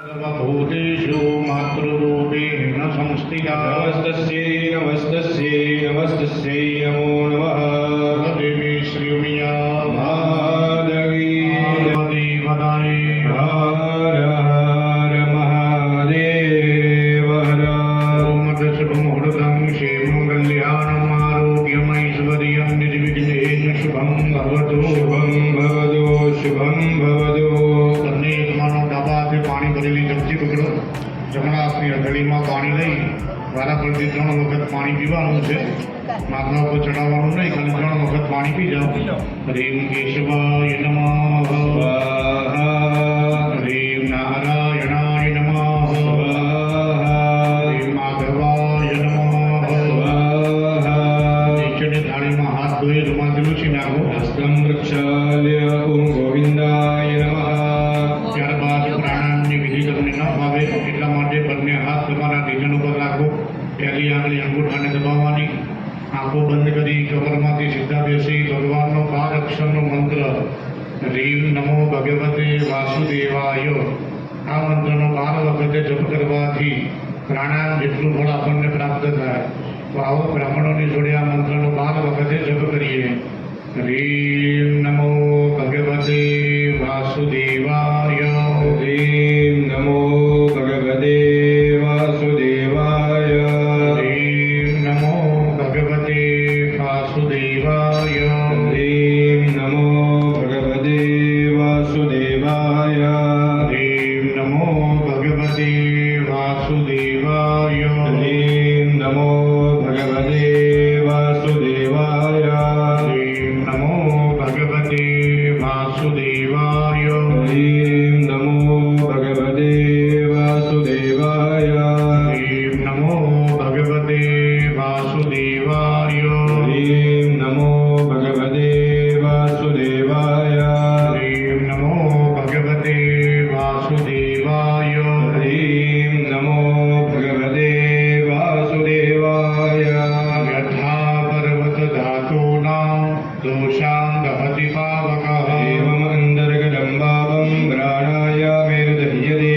सर्वभूतेषु मातृरूपेण संस्थिता नमस्तस्यै नमस्तस्यै नमस्तस्यै नमो नमः। देवी श्रीमिया महादेवी देवदाय हर हर महादेव हर। ओम दशमुहूर्तं क्षेमं आरोग्यमैश्वर्यं निर्विघ्नेन शुभं भवतु शुभं भवतु शुभं भवतु। તમને તમારો ડાબાથી પાણી ભરેલી ચમચી પકડો, જમણા હાથની હથેળીમાં પાણી લઈ વારા ફરતી 3 વખત પાણી પીવાનું છે. માથા ઉપર ચડાવવાનું નહીં, ખાલી 3 વખત પાણી પી જાઓ. હરિમ કેશવાય નમઃ સ્વાહા હરિમ નારાયણાય નમઃ સ્વાહા હરિમ માધવાય નમઃ સ્વાહા। નીચેની થાળીમાં હાથ ધોઈ રૂમાલથી લૂછી નાખો. હસ્તં પ્રક્ષાલ્ય ઓમ ગોવિંદાય નમઃ। ત્યારબાદ પ્રાણાયામની વિધિ તમને ન ભાવે એટલા માટે બંને હાથ તમારા નિધન ઉપર રાખો. પહેલી આંગળી અંગૂઠાને દબાવવાની, આંખો બંધ કરી કમરમાંથી સીધા બેસી ભગવાનનો 12 અક્ષરનો મંત્ર રીમ નમો ભગવતે વાસુદેવાય, આ મંત્રનો 12 વખતે જપ કરવાથી પ્રાણાયામ જેટલું ફળ આપણને પ્રાપ્ત થાય. તો આવો બ્રાહ્મણોની જોડે આ મંત્રનો 12 વખતે જપ કરીએ. રીમ નમો ભગવતે વાસુદેવાય હરિમ નમો ભગવતે વાસુદેવાય રીમ નમો ભગવતે વાસુદેવાય હરિમ નમો ભગવતે વાસુદેવાય રીમ નમો ભગવતે વાસુદેવાય હરિમ નમો ભગવતે વાસુદેવાય રીમ નમો ભગવતે વાસુદેવાય હરિમ નમો ભગવતે વાસુદેવાય રીમ નમો ભગવતે વાસુદેવાય હરિમ નમો ભગવતે વાસુદેવાય રીમ નમો ભગવતે વાસુદેવાય હરિમ નમો ભગવતે વાસુદેવાય યથા પર્વત ધાતુનાં દોષાં દહતિ પાવકઃ એવમ અંતર્ગતં ભાવં પ્રાણાયામેરુદહ્યતે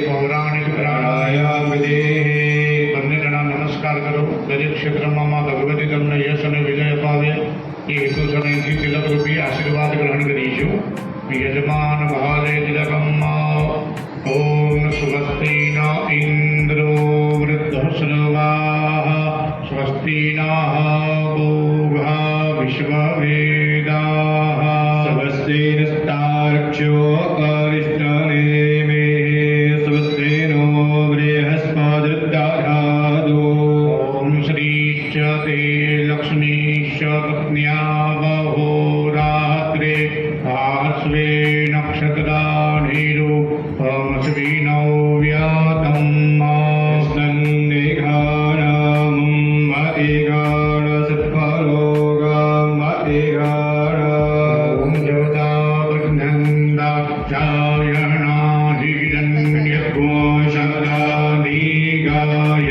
પૌરાણિક પ્રાણાયામ વિધેઃ। બંને જણા નમસ્કાર કરો. દરેક ક્ષેત્રમાં માં ભગવતી તમને યશ અને વિજય અપાવે એ હેતુસર અહીંથી તિલક રૂપી આશીર્વાદ ગ્રહણ કરીશું. યજમાન મહાલય તિલકમ ઓમ સ્વસ્તિ ન ઇન્દ્રો स्वस्तिनः पूर्वा विश्ववेदाः स्वस्तिनस्तार्क्ष्यो अरिष्टनेमे स्वस्ति नो बृहस्पतिर्दधातु ॐ श्रीश्च ते लक्ष्मीश्च पत्न्या बहोरात्रे आश्वे नक्षत्राणिरूपमश्विनौ व्यातं ॐ जगदावृन्दक्षायणाहिरण्यको शब्दादिगाय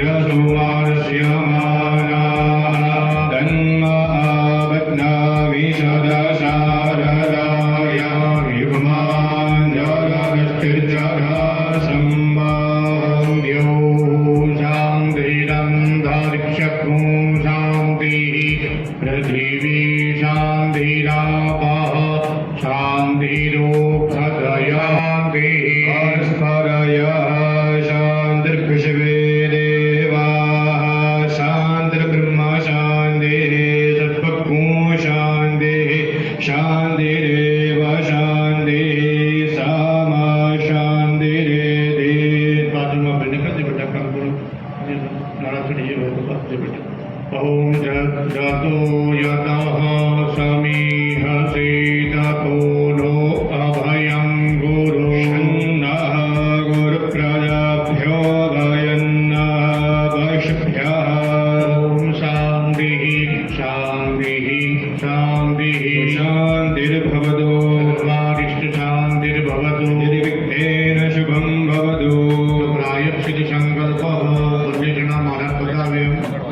पृथिवी शान्तिरापः शान्तिरोपदयान्तिः शान्तिर्विश्वे देवाः शान्तिर्ब्रह्म शान्तिः सत्त्वगुणो शान्तिः शान्तिरेव शान्तिः सामा शान्तिरेधि बाजूમાં બેઠા કરજે બેટા કામ કરો નાળા ચડી જાય તો કરજે બેટા ॐ जातो यतः समीहसे ततो नो अभयं गुरु नः गुरुप्रजाभ्यो भयन्नः वैष्भ्यः ॐ शान्तिः शान्तिः शान्तिः शान्तिर्भवतु सर्वारिष्टशान्तिर्भवतु निर्विघ्नेन शुभं भवतु प्रायश्चित संकल्पः બંને મારા બતાવે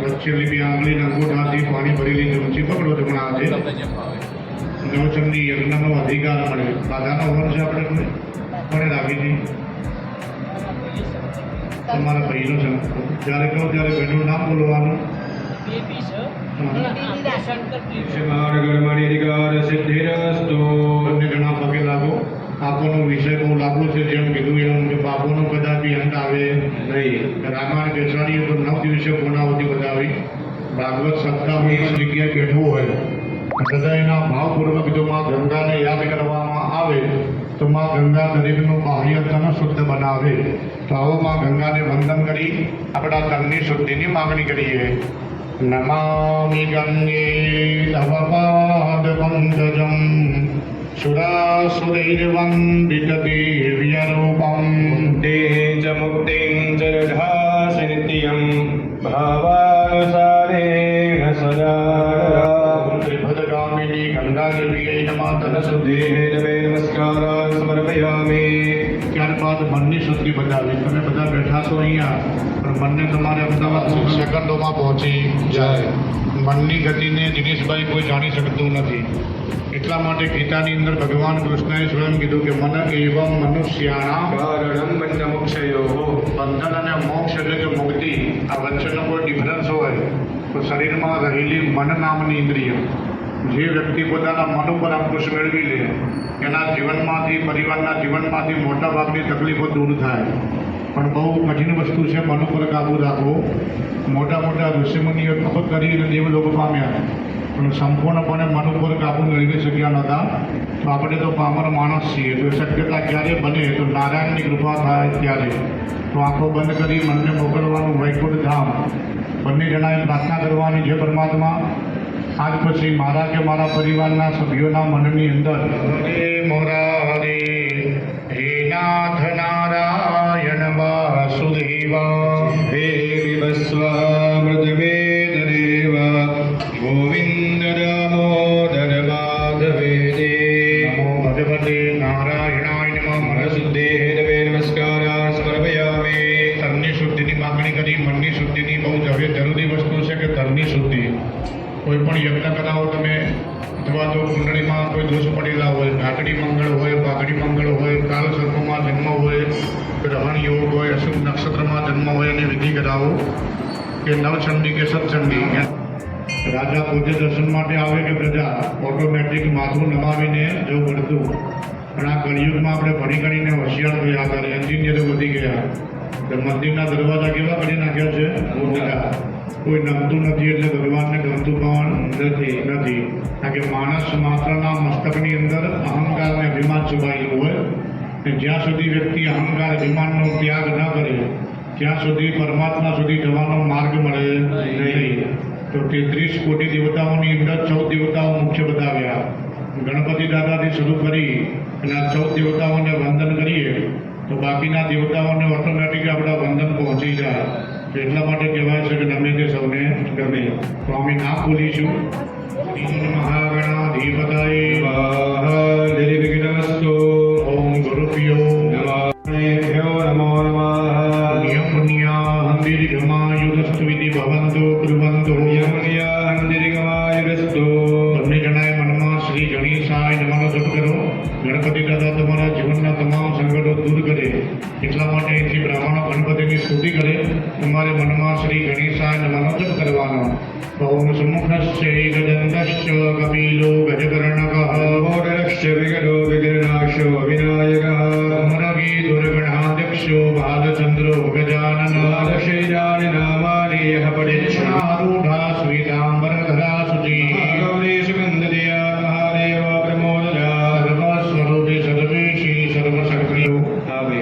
લક્ષ્યલિપી આંગળી અંગૂઠાથી પાણી ભરેલી ચમચી પકડો તો પણ આજે નવચંડી યજ્ઞનો અધિકાર મળે બાધાનો હોવાનું છે આપણે કોને રાખી તમારા ભાઈનો છે જ્યારે કહો ત્યારે બહેનનું નામ બોલવાનું માર્ગર્મણિધિકાર સિદ્ધિરસ્તુ બંને જણા પગે લાગો પાપોનો વિષય બહુ લાગુ છે જેમ કીધું એમ કે પાપોનો કદાપી અંત આવે નહીં રામાયણ બેસાડીએ તો 9 દિવસે પૂર્ણાવતી બતાવી ભાગવત સપ્તાહની જગ્યાએ બેઠવું હોય હૃદયના ભાવપૂર્વક જો માં ગંગાને યાદ કરવામાં આવે તો માં ગંગા દરેકનું બાહ્ય તન શુદ્ધ બનાવે તો આવો માં ગંગાને વંદન કરી આપણા તનની શુદ્ધિની માગણી કરીએ નમામિ ગંગે તવ પાદ પંકજમ सुरासुरैर्वन्दित दिव्यरूपं ते च मुक्तिं च दधासि नित्यं भावानुसारेण सदा त्रिभद्रगामिनी गङ्गादेव्यै नमः तदशुद्धेः नमे नमस्कारान् समर्पयामि ત્યારબાદ મનની શુદ્ધિ બતાવી તમે બધા બેઠા છો અહીંયા પણ મનને તમારે અમદાવાદ સેકન્ડોમાં પહોંચી જાય મનની ગતિને દિનેશભાઈ કોઈ જાણી શકતું નથી એટલા માટે ગીતાની અંદર ભગવાન કૃષ્ણએ સ્વયં કીધું કે મન એવં મનુષ્યાણામ કારણં બંધમોક્ષયોઃ બંધન અને મોક્ષ એટલે કે મુક્તિ આ વચ્ચેનો કોઈ ડિફરન્સ હોય તો શરીરમાં રહેલી મન નામની ઇન્દ્રિય જે વ્યક્તિ પોતાના મન ઉપર અંકુશ મેળવી લે એના જીવનમાંથી પરિવારના જીવનમાંથી મોટા ભાગની તકલીફો દૂર થાય પણ બહુ કઠિન વસ્તુ છે મન ઉપર કાબૂ રાખવો મોટા મોટા ઋષિમુનિઓ તપ કરીને દેવલોક પામ્યા પણ સંપૂર્ણપણે મન ઉપર કાબૂ મેળવી શક્યા નહોતા તો આપણે તો પામર માણસ છીએ તો શક્યતા ક્યારે બને તો નારાયણની કૃપા થાય ત્યારે તો આંખો બંધ કરી મનને મોકલવાનું વૈકુંઠ ધામ બંને જણાએ પ્રાર્થના કરવાની છે પરમાત્મા આજ પછી મારા કે મારા પરિવારના સભ્યોના મનની અંદર હરે મોરારી હે નાથ નારાયણ વાસુદેવા હે વિવસ્વામૃતવેદદેવ ગોવિંદ દામોદર માધવેદે નમો ભગવતે નારાયણાય નમઃ મનશુદ્ધેઃ નમે નમસ્કારાन् સમર્પયામિ તનની શુદ્ધિની માગણી કરી મનની શુદ્ધિની બહુ જરૂરી વસ્તુ છે કે તનની શુદ્ધિ કોઈ પણ યજ્ઞ કરાવો તમે અથવા તો કુંડળીમાં કોઈ દોષ પડેલા હોય ઘાટડી મંગળ હોય પાઘડી મંગળ હોય કાલ સર્પમાં જન્મ હોય ગ્રહણ યોગ હોય અશુભ નક્ષત્રમાં જન્મ હોય અને વિધિ કરાવો કે નવચંડી કે સત્ચંડી રાજા પૂજ્ય દર્શન માટે આવે કે પ્રજા ઓટોમેટિક માથું નમાવીને જવું પડતું પણ આ કળિયુગમાં આપણે ભણી ગણીને હોશિયાર થયા હતા એન્જિનિયરો વધી ગયા તો મંદિરના દરવાજા કેવા કરી નાખ્યા છે? મોટા. કોઈ નમતું નથી એટલે ભગવાનને ગમતું પણ નથી. કારણ કે માણસ માત્રના મસ્તકની અંદર અહંકાર અને અભિમાન છુપાયેલું હોય. અને જ્યાં સુધી વ્યક્તિ અહંકાર અભિમાનનો ત્યાગ ન કરે ત્યાં સુધી પરમાત્મા સુધી જવાનો માર્ગ મળે નહીં. તો 33 કોટી દેવતાઓની અંદર 14 દેવતાઓ મુખ્ય બતાવ્યા. ગણપતિ દાદાથી શરૂ કરી અને આ 14 દેવતાઓને વંદન કરીએ તો બાકીના દેવતાઓને ઓટોમેટિક આપણા વંદન પહોંચી જાય. તો એટલા માટે કહેવાય છે કે ગમે તે સૌને ગમે. તો અમે નામ બોલીશું. મહાગણાધિપતયે નિર્વિઘ્નમસ્તુ. ઓમ ગુરુભ્યો નમઃ નમો નમઃ. પુણ્યાહં દીર્ઘમાયુરસ્તુ વિધિ ભવન્તો કૃવન્તો. યમનિયાહં દીર્ઘમાયુરસ્તુ. બંને જણાએ મનમાં શ્રી ગણેશાય નમઃનો જપ કરો. ગણપતિ દાદા તમારા જીવનના તમામ સંકટો દૂર કરે. એટલા માટે અહીંથી બ્રાહ્મણો ગણપતિની સ્તુતિ કરે. તમારે મનમાં શ્રી ગણેશાય નમઃનો જપ કરવાનો. ઓમ સમુખશ્ચૈ ગજંતશ્ચ કપિલો ગજકર્ણકઃ. મોદરશ્ચ વિઘ્નો વિઘ્નાશો વિનાયકઃ. અમરગી દુર્ગણાધ્યક્ષો બાલચંદ્રો ગજાનન. શૈલાનિ નામાનિ યઃ પઠિત્વા આરૂઢા શ્વેતાંબરધરા શુચિ. ગૌરી સુગંધદયા મહાદેવ પ્રમોદરા. સર્વસ્વરૂપે સર્વેશી સર્વશક્તિઓ આવે.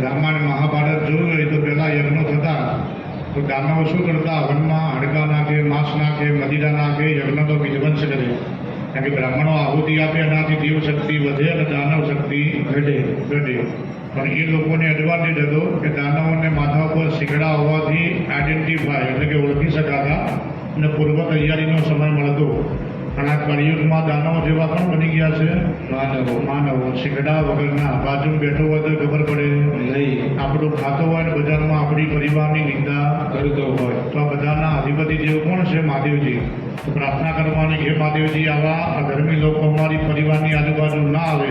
રામાયણ મહાભારત જોયું હોય તો પહેલા યજ્ઞો થતા તો દાનવો શું કરતા? હવનમાં હાડકા નાખે, માંસ નાખે, મદિરા નાખે, યજ્ઞ તો વિધ્વંસ કરે. કારણ કે બ્રાહ્મણો આહુતિ આપે એનાથી દેવ શક્તિ વધે અને દાનવ શક્તિ ઘટે. પણ એ લોકોને એડવાન્ટેજ હતો કે દાનવોને માથા ઉપર શીકડા હોવાથી આઈડેન્ટિફાય એટલે કે ઓળખી શકાતા અને પૂર્વ તૈયારીનો સમય મળતો. પણ આ કળિયુગમાં દાનવો જેવા પણ બની ગયા છે માનવો. શીકડા વગરના બાજુ બેઠો હોય તો ખબર પડે નહીં. આપણું ખાતો હોય ને બજારમાં આપણી પરિવારની નિંદા કરતો હોય તો આ બધાના અધિપતિ દેવ કોણ છે? મહાદેવજી. તો પ્રાર્થના કરવાની કે મહાદેવજી આવા અધર્મી લોકો અમારી પરિવારની આજુબાજુ ના આવે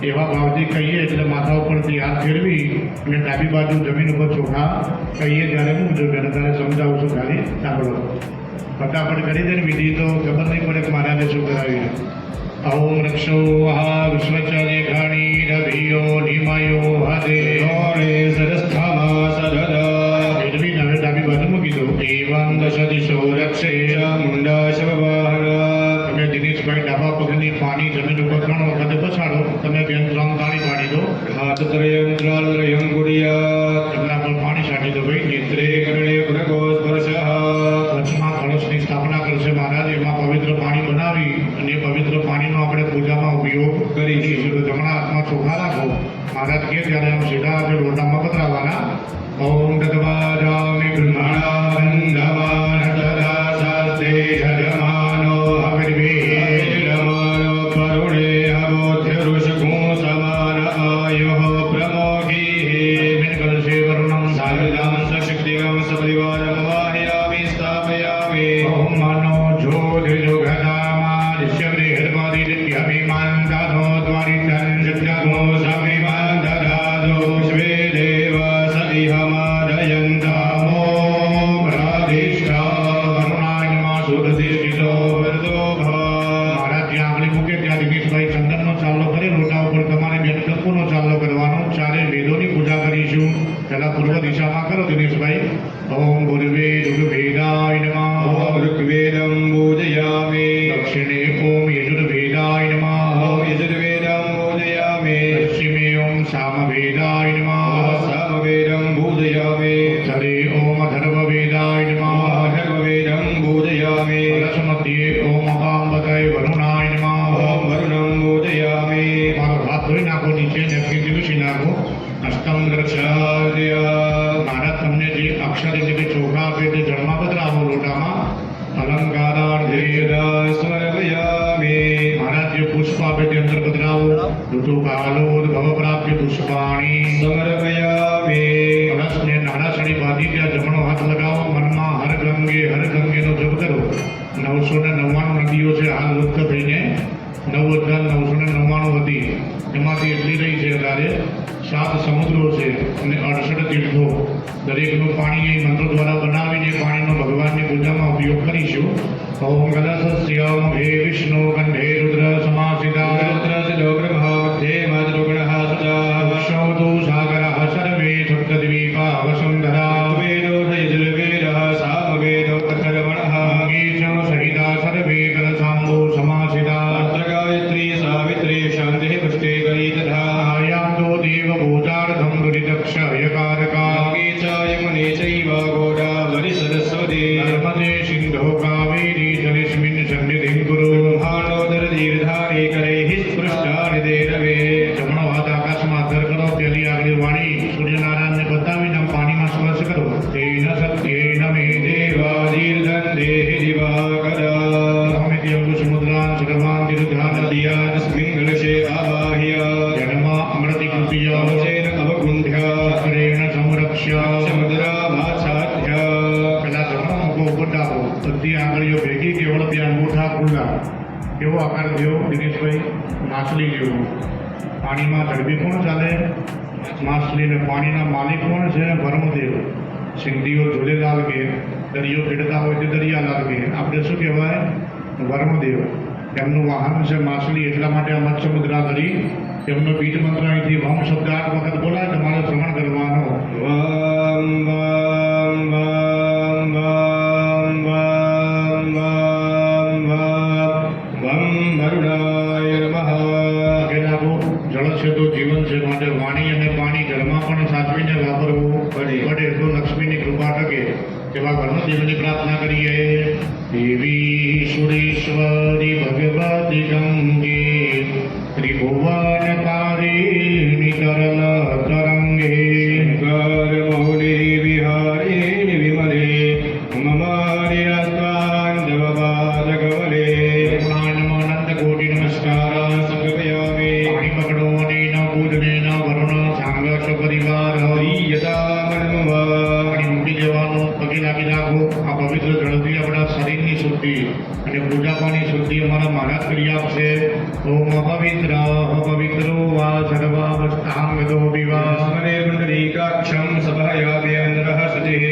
એવા ભાવથી કહીએ એટલે માથા ઉપરથી હાથ ફેરવી અને ડાબી બાજુ જમીન ઉપર ચોખા કહીએ ત્યારે હું જો બેન તારે સમજાવું છું ખાલી સાંભળો. ફટાફટ કરી દે ને વિધિ તો ખબર નહીં પડે કે મહારાજે શું કરાવ્યું. ઓમ રક્ષો મહા વિશ્વચાર્ય ઘાણી રવિયો નિમયો હદે ગોણે સરસ્થામા સદદા. ફેરવી હવે ડાબી બાજુ મૂકી દો. એવં દશ દિશો રક્ષે. ચામુંડા શવવાહના. તમે દિનેશભાઈ ડાબા પગની પાણી જમીન ઉપર 3 વખત પછાડો. તમે બેન 3 તાળી પાડી દો. હાથત્રયં ત્રાલત્રયં ગુડિયા. એમના પર પાણી છાંટી દો. ભાઈ નેત્રે કરણે ભૃગો સ્પર્શઃ. વચમાં કળશની સ્થાપના કરશે મહારાજ. એમાં પવિત્ર પાણી બનાવી અને એ પવિત્ર પાણીનો આપણે પૂજામાં ઉપયોગ કરીશું. તો જમણા હાથમાં ચોખા રાખો. મહારાજ કે ત્યારે આમ સીધા આપણે લોટામાં પધરાવવાના. ઓમ તદ્વાજામિ બ્રહ્મણા બંધવાન તદા શાસ્તે યજમાનો રમાનો કરુણે અબોધ્ય ઋષભું સમાન આયુઃ પ્રમોઘી. મેન કળશે વર્ણમ સારદાં સશક્તિગં સપરિવારં વાહયામિ સ્થાપયામિ. ઓમ માનો જ્યોતિજો ઘટામાદિશ્ય બૃહસ્પતિર્યભિમાન દાધો દ્વારિતં જગમો સમિમાન દદાદો સ્વે દેવ સદિહમાદયન્તા. ઓમ પ્રાધિષ્ઠા કરુણાયમાં સુરધિષ્ઠિતો વરદો ભવ. મહારાજ જ્યાં આંગળી મૂકે ત્યાં દિનેશભાઈ ચંદનનો ચાલો કરે. લોટા ઉપર તમારે બેન કંકુનો ચાલો કરવાનો. 4 વેદોની પૂજા કરીશું. પહેલા પૂર્વ દિશામાં કરો દિનેશભાઈ. ઓમ ગુરુવે ઋગ્વેદાય નમઃ. ઓમ ઋગ્વેદં પૂજયામિ. દક્ષિણે ઓમ યજુર્વેદાય નમઃ. ઓમ યજુર્વેદં પૂજયામિ. પશ્ચિમે ઓમ સામવેદાય નમઃ. સામવેદં પૂજયામિ. ઉત્તરે ઓમ અથર્વવેદાય નમઃ. અથર્વવેદં પૂજયામિ. કલશ મધ્યે ઓમ અપાંબતાય વરુણાય નમઃ. ઓમ વરુણં પૂજયામિ. મારો હાથ ધોઈ નાખો. નીચે નેપકિન લૂછી નાખો. અષ્ટમ ચાર્ય. મહારાજ તમને જે અક્ષર એટલે કે ચોખા આપે તે જળમાં પધરાવો લોટામાં. અલંકારાર્થે સ્મરયામિ. મહારાજ જે પુષ્પ આપે તે અંદર પધરાવો. ઋતુકાલોદ્ભવ પ્રાપ્ય પુષ્પાણી. સમર્પયામિ. કળશને નારાસણી બાંધી ત્યાં જમણો હાથ લગાવો. મનમાં હર ગંગેનો જપ કરો. 999 નદીઓ છે હાલ લુપ્ત થઈને 9,999 હતી. એમાંથી એટલી રહી છે ત્યારે 7 સમુદ્રો છે અને 68 તીર્થો. દરેકનું પાણી એ મંત્રો દ્વારા બનાવીને પાણીનો ભગવાનની પૂજામાં ઉપયોગ કરીશું. ઓમ કલશસ્ય મુખે વિષ્ણુ કંઠે રુદ્ર સમાસિતા. રુદ્રસ્ય બ્રહ્મા મધ્યે માતૃગણઃ સદા. વિષ્ણુ સાગરઃ સર્વે સપ્તદ્વીપ तेन सत्येन मे देवादीर्दन्देहि दिवाकरा देवामिति अंकुशमुद्रान् सर्वान् तिरुधानदिया तस्मिन् कलशे आवाह्य जन्मा अमृति कृत्या कवचेन अवगुण्ध्य करेण संरक्ष्य समुद्रा भाषाध्य પેલા ધર્મનો મુખો ઉપર ડાબો બધી આંગળીઓ ભેગી કેવળ બે અંગૂઠા ખુલ્લા કેવો આકાર થયો દિનેશભાઈ માછલી જેવો પાણીમાં ઝડપી કોણ ચાલે માછલીને પાણીના માલિક કોણ છે ભરમદેવ સિંધીઓ ઝૂલેલાલ કે દરિયો ખેડતા હોય તે દરિયાલાલ કે આપણે શું કહેવાય વર્મદેવ એમનું વાહન છે માછલી એટલા માટે આ મત્સ્ય મુદ્રા કરી એમનો બીજ મંત્ર અહીંથી વમ શબ્દ 8 વખત બોલાય તમારે શ્રવણ કરવાનો वम वम वम वम वम वम वम वरुणाय नमः આગેલા જળ છે તો જીવન છે માટે વાણી અને પાણી ઘરમાં પણ સાચવીને વાપરવું પડે તો લક્ષ્મીની કૃપા ટકે તેવા ધર્મદેવની પ્રાર્થના કરીએ દેવી સુરેશ્વરી ભગવતી ગંગે ત્રિભુવન તારિણી તરલ તરંગે मौली विहारिणि विमले ममार्यस्त्वान्दवपादकमले પૂર્ણાનંદ કોટી નમસ્કાર समर्पयामि પાણી પકડો અને ન પૂજને ન વરુણ સાંગસ પરિવાર प्रीयतामन्मम પાણી મૂકી દેવાનું પગે લાગી રાખો આ પવિત્ર જળથી આપણા શરીરની શુદ્ધિ અને પૂજા પાણી શુદ્ધિ અમારા મહારાજ કરી આપશે ઓમ પવિત્રો વા સર્વાવસ્થાંગતો વિવા स्मरे पुण्डरीकाक्षं सभायाभ्यन्तरः शुचिः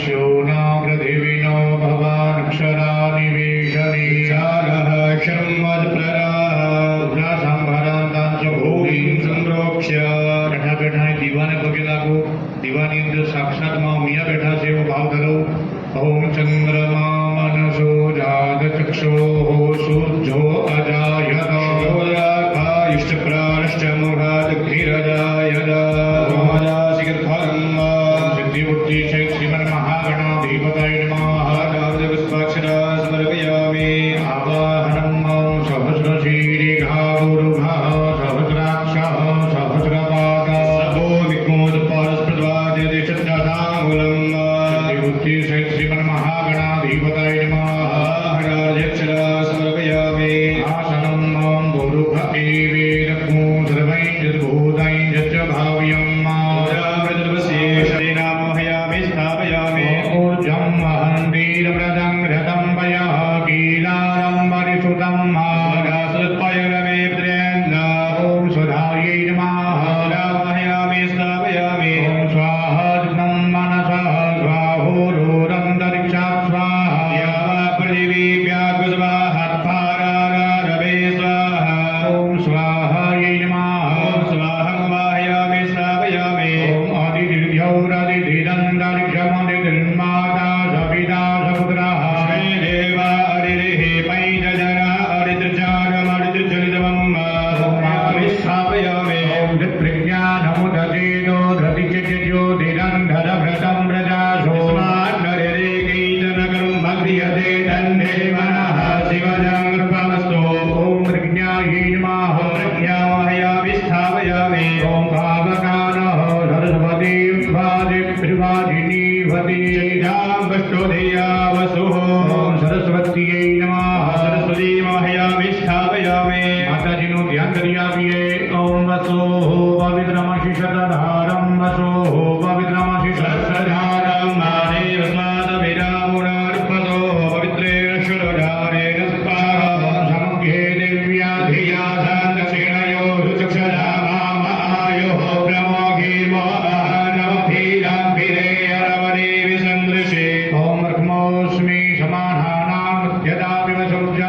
શોનાગ્રદેવીનો ભવાનક્ષરાનિવેશની विशालः क्षरमद्प्रराः ઉદ્રાસંભારાંતાંચ भूमिं ભૂમિ सम्प्रोक्ष्य બેઠા બેઠા દીવાને પગે લાગો દીવાની અંદર સાક્ષાત માં મિયા બેઠા છે એવો ભાવ ધરો ઓમ ચંદ્રમા મનસો જાત ચક્ષો સૂર્જો અજાયત इष्टप्राणश्च मोहादग्निरजायद मोहदासिकर्फलम् સિદ્ધિ બુદ્ધિ છે શ્રીમન મહાગણાધિપતય નમઃ पुष्पाक्षरा समर्पयामि આવાહનમ સહસ્રશીરિઘા ગુરુઘા સહસ્રાક્ષः સહસ્રપાદ सभो विघ्नोत्पादस्प्रद्वाद्यतिष्ठताङ्गुलम् સિદ્ધિ બુદ્ધિ છે શ્રીમન મહાગણાધિપતય નમઃ हराध्यक्षरा समर्पयामि આસનમ ગુરુભ એવેરગ્મો સર્વૈર્ભૂતૈ જચ ભાવ્યમ मोहयामि स्थापयामि ऊर्जं वहन्तीर्व्रतं घृतं वयः कीलारं परिसुतं सुत्पयरमे प्रेन्द्र ॐ सुधायै नमः मोहयामि स्थापयामि ॐ स्वाहाग्नं मनसः स्वाहोरोरन्तरिक्षात् स्वाहा यावा पृथिवीभ्यागुस्वाहत्पारारवे स्वाहा ॐ स्वाहायै नमः ॐ स्वाहं वाहयामि स्थापयामि ॐ आदितिर्घ्यौरदिधिरन्तरिक्षमदितिर्माता सविता सपुत्रः श्रीदेवा हरिः पैजजना हरितृचारमरितृचरितमम् स्थापयामि ॐ प्रज्ञानमुदचेतो धृतिचिज्योतिरन्धरभृतं व्रजासो स्मार्टरेकैतनकर्मक्रियते तन्मे मनः शिवजङ्कृपमस्तु ॐ प्रज्ञायै नमः प्रज्ञामहयामि स्थापयामि ॐ भावकानः सरस्वती वादिप्रिवादिनीवती श्रीरामकृष्णोदया वसुः ॐ सरस्वत्यै नमः सरस्वती महयामि स्थापयामि માતાજીનું ધ્યાન કરી આપીએ ઓમ વસો પવિત્રમશિ શતધારમ વસો પવિત્રમશિ सहस्रधारं मादेव स्मादभिरामुणार्पतो पवित्रेण शुरधारेण स्वाहा સમગ્રે દેવ્યા ધિયા दक्षिणयो चक्षुषा मामायोः प्रमोघीर्मोहनमभीराम्भिरे अरवणे ઓમ રક્મોસ્મિ સમાનાનાં મધ્યદાપિવ સૌજઃ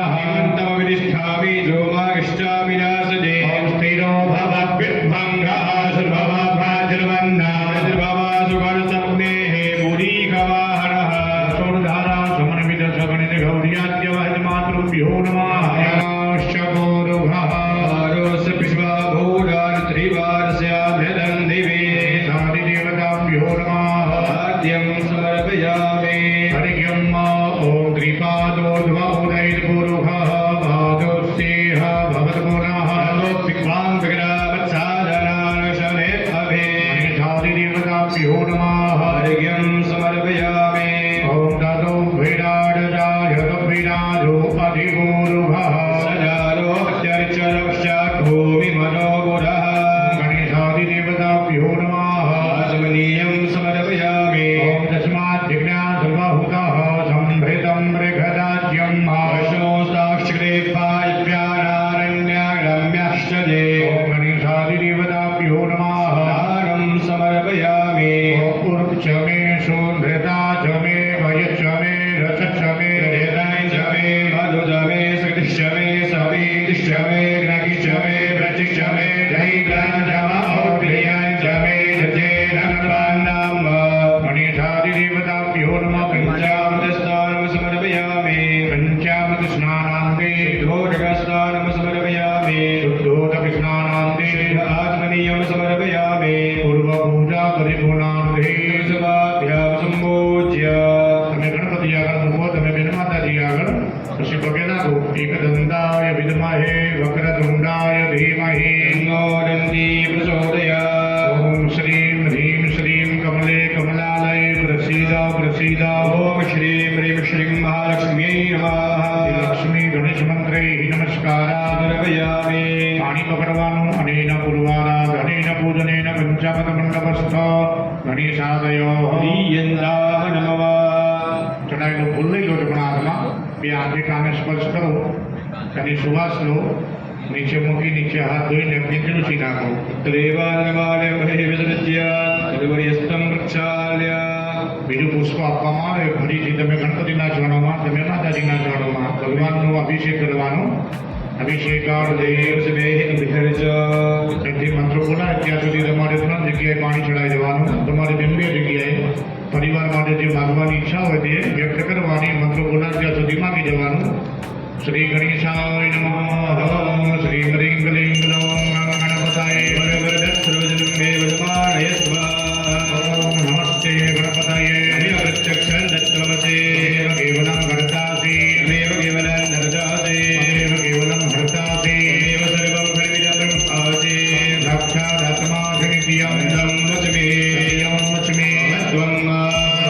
विष्ठामि जोमागिष्टाविनाशदे ઓમ સ્થિરો भवद्विद्भङ्गः सुभवभाजर्वन्नार्भवासुकरसम्नेः पुरीकवाहनः સોળધારા સમન્વિત સગણિત ગૌર્યાદ્યવહત માતૃભ્યો નમઃ ગોરુભઃ आरोस्य पिष्वाभूरान् त्रिवारस्याभ्यदन्दिवे સાધિદેવતાભ્યો નમઃ आद्यं समर्पयामि हरियं ॐ त्रिपादोर्ध्वोदैर्गुरुः पादोस्तेह भवद्गुणः विक्वान् विग्रहवत्साधनानुशने अभे साधिदेवताभ्यो नमः हरियं समर्पयामि घृता च मे वयश्च मे रसश्च मे हृदय च मे मधु च मे सकृतिश्च मे समीतिश्च मे ग्रहिश्च मे वृचिश्च मे जैग्रहणमौर्यं च मे जजेनन्वान्नम् गणेशादिदेवताभ्यो नमः। पञ्चामृतस्नानं समर्पयामि पञ्चामृतस्नानान्ते शुद्धोदकस्नानं समर्पयामि शुद्धोदकस्नानान्ते आत्मनीयं समर्पयामि पूर्वपूजा परिपूर्णान्ते स्वाभ्यां सम्पूज्य તમે ગણપતિ આગળ મૂકો, તમે બેન માતાજી આગળ પછી પગે લાગો. एकदन्ताय विद्महे वक्रतुण्डाय धीमहि तन्नो दन्ती प्रचोदयात्। ॐ श्रीं ह्रीं श्रीं कमले कमलालये प्रसीद प्रसीद। ॐ श्रीं ह्रीं श्रीं महालक्ष्म्यै नमः। લક્ષ્મી ગણેશ મંત્રૈ નમસ્કારા समर्पयामि પાણી પકડવાનું અનેન પૂર્વારાધ અનેન પૂજનેન પંચામૃત મંડપસ્થ ગણેશાદયો दीयन्ताः नमः। ચડાયેલો ફૂલ લઈ લો જમણા હાથમાં, બે આંખે કાને સ્પર્શ કરો, તેની સુવાસ લો, નીચે મૂકી નીચે હાથ ધોઈને અગ્નિ તુલસી નાખો. देवालयं विसृज्य तदुपर्यस्तं प्रक्षाल्य બીજું પુષ્પ આપવામાં આવે. ફરીથી તમે ગણપતિના ચરણોમાં, તમે માતાજીના ચરણોમાં ભગવાનનો અભિષેક કરવાનો. અભિષેકાર્થે विसर्ज તેથી મંત્રો બોલાય ત્યાં સુધી તમારે 3 જગ્યાએ પાણી ચડાવી દેવાનું. તમારે બેન 2 જગ્યાએ પરિવાર માટે જે માગવાની ઈચ્છા હોય તે વ્યક્ત કરવાની. મંત્રો બોલાય ત્યાં સુધી માગી જવાનું. શ્રી ગણેશાય નમઃ. શ્રી હ્રીં ક્લીં ગ્લૌં ગણપતાય वरवरदत्सर्वजन्मे वदमानयस्व ઓમ નમસ્તે ગણપતયે प्रत्यक्षं दत्तवते કેવલં હર્તાસી तमेव केवलं नरदासे કેવલં હર્તાસી तमेव सर्वं खल्विदं ब्रह्मासे સાક્ષાદાત્મા શનિત્યં तं वचमे સત્યં વચ્મે त्वं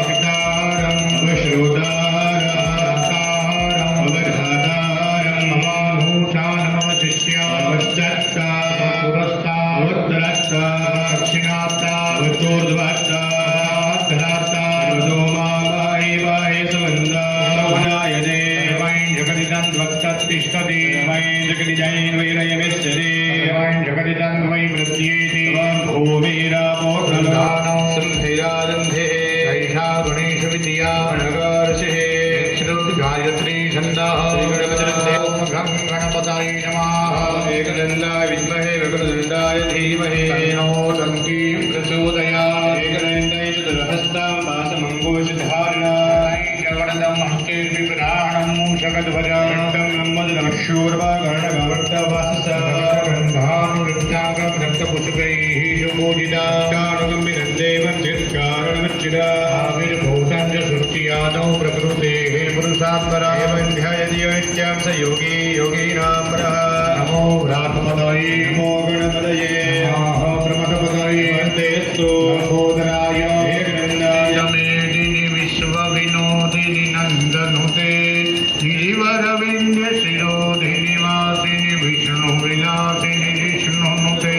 પિતારં श्रोतारं અવતારં अवधातारं અવાનુષાનમવશિષ્ય अवस्तत्ता પુરસ્તા अवत्तरत्ता દક્ષિણાતા अवतोर्ध्वत्ता ધરાતા अवतो मावाहि वाहि समन्दा गुणायते વૈ જગદિદં વક્તતિષ્ઠતિ वै जगदिजैन् वैरयमिश्चरे વૈ જગદિદં વૈ વૃદ્ધ્યેતિ भूमिरापोषणदानं संधिरारम्भे સૈષા ગણેશ વિદ્યા अनगार्षे શ્રુત ગાયત્રી છંદઃ श्रीगणपतिरन्धे ઓમ ગં ગણપતાય નમઃ एकदन्ताय विद्महे वक्रतुण्डाय धीमहि તન્નો દંતી પ્રચોદયાत् एकदन्ताय चतुर्हस्तां वासमङ्गोषधारणा વરદમ હસ્તે વિપ્રાણં મૂષકધ્વજં शूर्पकर्णगवर्तवाससा ગંધાનુવૃત્તાંગં રક્તપુષ્પૈઃ સુબોધિતા कारणगम्भीरदेवं चित्कारणमच्चिदा આવિર્ભૂतं ચ સૃષ્ટિયાદૌ પ્રકૃતેઃ પુરુષાત્પરા एवं ध्यायतीयमित्यां स योगी योगीनां परः નમો ભ્રાતપદયે नमो गणपतये પ્રમદપદયે वन्देस्तु લંબોદરાય एकदन्ताय મેદિની વિશ્વવિનોદિની નંદનુતે ગિરિવરવિંદ્ય શિરોધિની વાસિની વિષ્ણુ વિલાસિની વિષ્ણુનુતે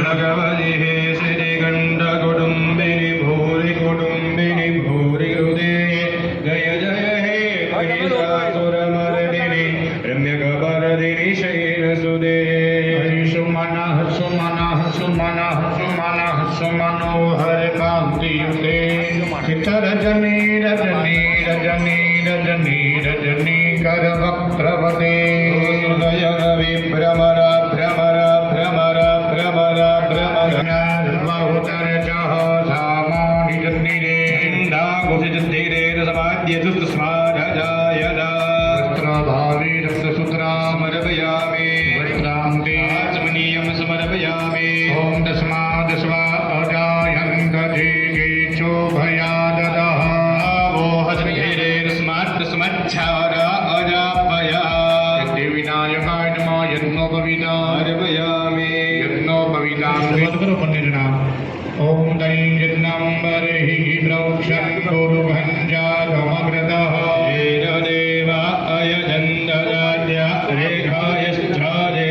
भगवतिः श्रीकण्ठकुटुम्बिनि भूरि कुटुम्बिनि भूरि हृदे जय जय हे महिषासुरमर्दिनि रम्यकपर्दिनि शैलसुदे સુમનઃ સુમનઃ સુમનઃ સુમનઃ સુમનોહર કાંતિયુતે ચિત્તરજની રજની રજની રજની રજની કરવક્ત્રવતે हृदय विभ्रमर भ्रमर भ्रमर भ्रमर भ्रमर बहुतर चः सामानि जन्निरे नाघोषितधीरे समाद्यतुस्मादजायदा वस्त्रभावे रक्तसूत्रा समर्पयामि वस्त्रान्ते आत्मनीयं समर्पयामि ॐ दस्मादस्वा अजायन्त जेगेचो भयाददः आवोहधीरे स्मच्छार अजापया सिद्धिविनायकाय नमः यज्ञोपवीता समर्पयामि यज्ञोपवीतां करो पन्ने जना ॐ दैं यज्ञाम्बरिः प्रोक्षन् गुरुभञ्जागमग्रतः देवा अयजन्दराज्य रेखायश्चादे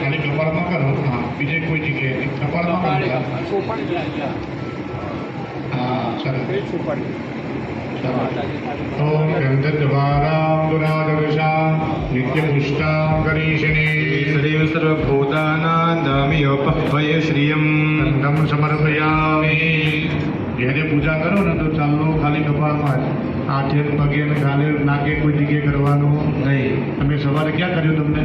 અને કપાળમાં કરો. હા, બીજે કોઈ જગ્યાએ કપાળમાં કરો. હા, સરસ. ॐ गन्धद्वारां दुरादर्शां नित्यपुष्टां करीशिने श्रीं सर्वभूतानां दामियोपह्वय श्रियं गन्धं समर्पयामि ઘેરે પૂજા કરો ને તો ચાલો ખાલી કપાળમાં જ હાથે ને પગે ને ગાલે નાકે કોઈ જગ્યાએ કરવાનું નહીં. તમે સવારે ક્યાં કર્યું તમને?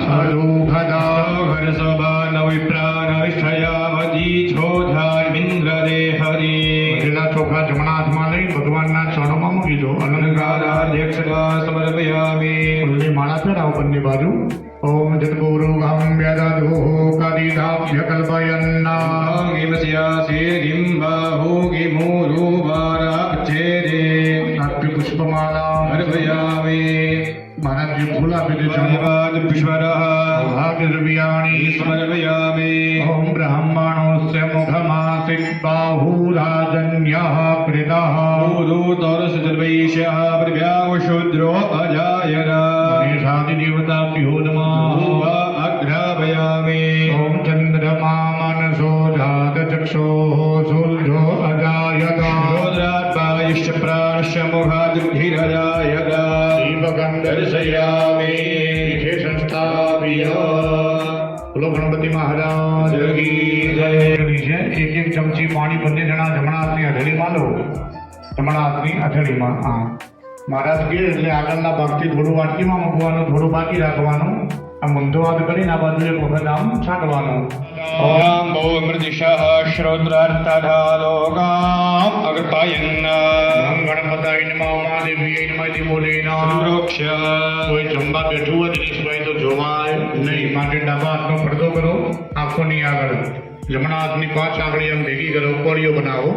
સાધુ ખાધા ઘર સભા નવિપ્રાણ વિષ્ઠયામતી છોધાર્મિન્દ્ર દે હરી પેલા ચોખા જમણા હાથમાં લઈ ભગવાનના ચરણોમાં મૂકી દો. અલંકારાધ્યક્ષતા સમર્પયામિ ફૂલની માળા ફેરાવો બંને બાજુ. ઓમ જતપૂર્વમ વ્યાદાધો કાદીધાભ્ય કલ્પયન્ના નાટ્ય પુષ્પમાલા અર્પયામિ મહારાજજી ફૂલ આપી દીધું. ધન્યવાદ પુષ્પરઃ ભાગદ્રવ્યાણી સમર્પયામિ ઓમ બ્રહ્મણોસ્ય મુખમાસિત બાહુરાજન્યઃ કૃતઃ ूतरसुर्वैश्यः प्रव्यावशूद्रो अजायत શાદી દેવતાભ્યો નમઃ. अग्रापयामि ઓમ ચંદ્રમા મનસો જાત ચક્ષો સૂર્યો અજાયત रुद्रात्मायश्च प्राणश्च मुखाद्भिरजायत દીપકં દર્શયામિ વિશેષ સંસ્થાપ્ય. બોલો ગણપતિ મહારાજ કી જય. છે એક એક ચમચી પાણી બંને જણા જમણા હાથની હથેળીમાં લો. જમણા હાથની હથેળીમાં. હા, મહારાજ કે એટલે આગળના ભાગથી થોડું વાટકીમાં મૂકવાનું, થોડું બાકી રાખવાનું. આ મૂંધો હાથ કરીને આ બાજુ એક વખત આમ છાંટવાનું. ॐ भूमृदिशः श्रोत्रार्थधालोकाम् अग्रपायन् ઓમ ગણપતાય નમઃ, મહાદેવીય નમઃ તિ બોલેના. संप्रोक्ष्य કોઈ જમવા બેઠું હોય દિનેશભાઈ તો જોવાય નહીં. માટે ડાબા હાથનો પડદો કરો, આંખોની આગળ. જમણા હાથની 5 આંગળી એમ ભેગી કરો, કોળીઓ બનાવો.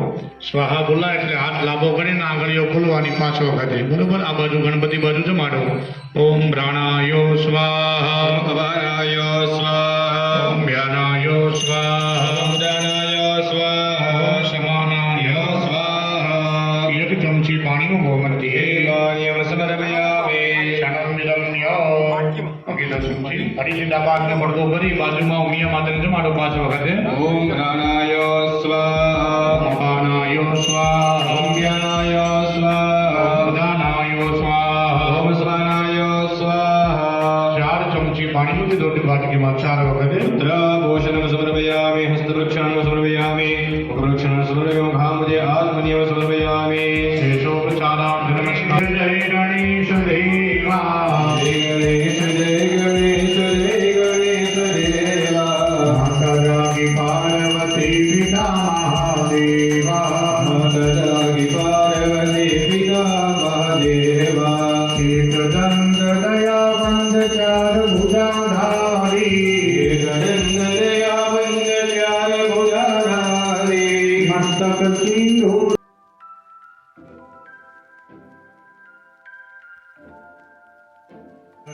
સ્વાહા બોલા એટલે હાથ લાંબો કરીને આંગળીઓ ખોલવાની 5 વખતે. બરોબર. આ બાજુ ગણપતિ બાજુ જમાડો. ઓમ પ્રાણાયો સ્વાહા, अपाराय स्वाहा ઓમ વ્યાનાયો સ્વાહા, उदानाय स्वाहा ઓમ સમાનાય स्वाहा એક ચમચી પાણીનું ગોમતી. देवान्यं समर्पयामि ફરીથી ડાબા હાથને પડદો કરી બાજુમાં ઉમિયા માતાને જમાડો 5 વખતે. ॐ प्राणाय स्वाहा અપાનાયો સ્વાહા, ॐ ज्ञानाय स्वाहा ઉદાનાયો સ્વાહા. ॐ स्वानाय स्वाहा 4 ચમચી પાણી મૂકી દો વાટકીમાં 4 વખતે. रुद्राभूषणं समर्पयामि हस्तवृक्षाणं समर्पयामि मुखवृक्षाणं समर्पयामि घामुदे आत्मनियं समर्पयामि શેષોપચારાર્થ નમસ્કાર. જય ગણેશ દેવા. जय गणेश जय गणेश जय गणेश देवा માતા કી પાર્વતી પિતા મહાદેવા. माता की पार्वती पिता महादेवा એકદંત દયાવંત ચાર ભુજાધારી. गणेशया वन्द्याय भुजाधारी મસ્તક સિંધુ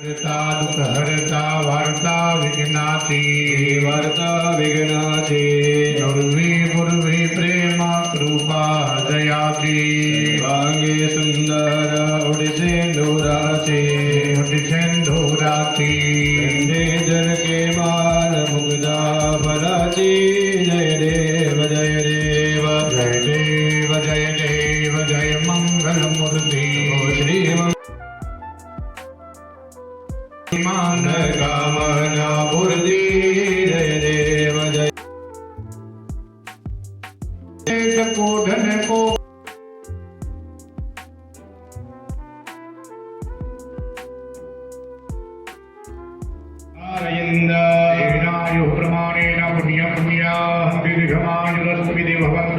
હરતા દુઃખ હરતા વાર્તા વિઘ્નાતી. वार्ता विघ्नाते પૂર્વી પૂર્વી પ્રેમ કૃપા દયાતી. भाग्ये सुन्दर उडिसे नूराचे સિંધુરાતી. कंधे जन के माल मुग्धा भराची जय देव जय देव જય દેવ જય દેવ જય મંગલ મૂર્તિ. श्री માન कामना पूर्ति जय देव जय કોઢન કો आरयन्द એનાયુ પ્રમાણેન પુણ્ય પુણ્યા દીર્ઘમાયુરસ્તુ વિધિ ભવન્તુ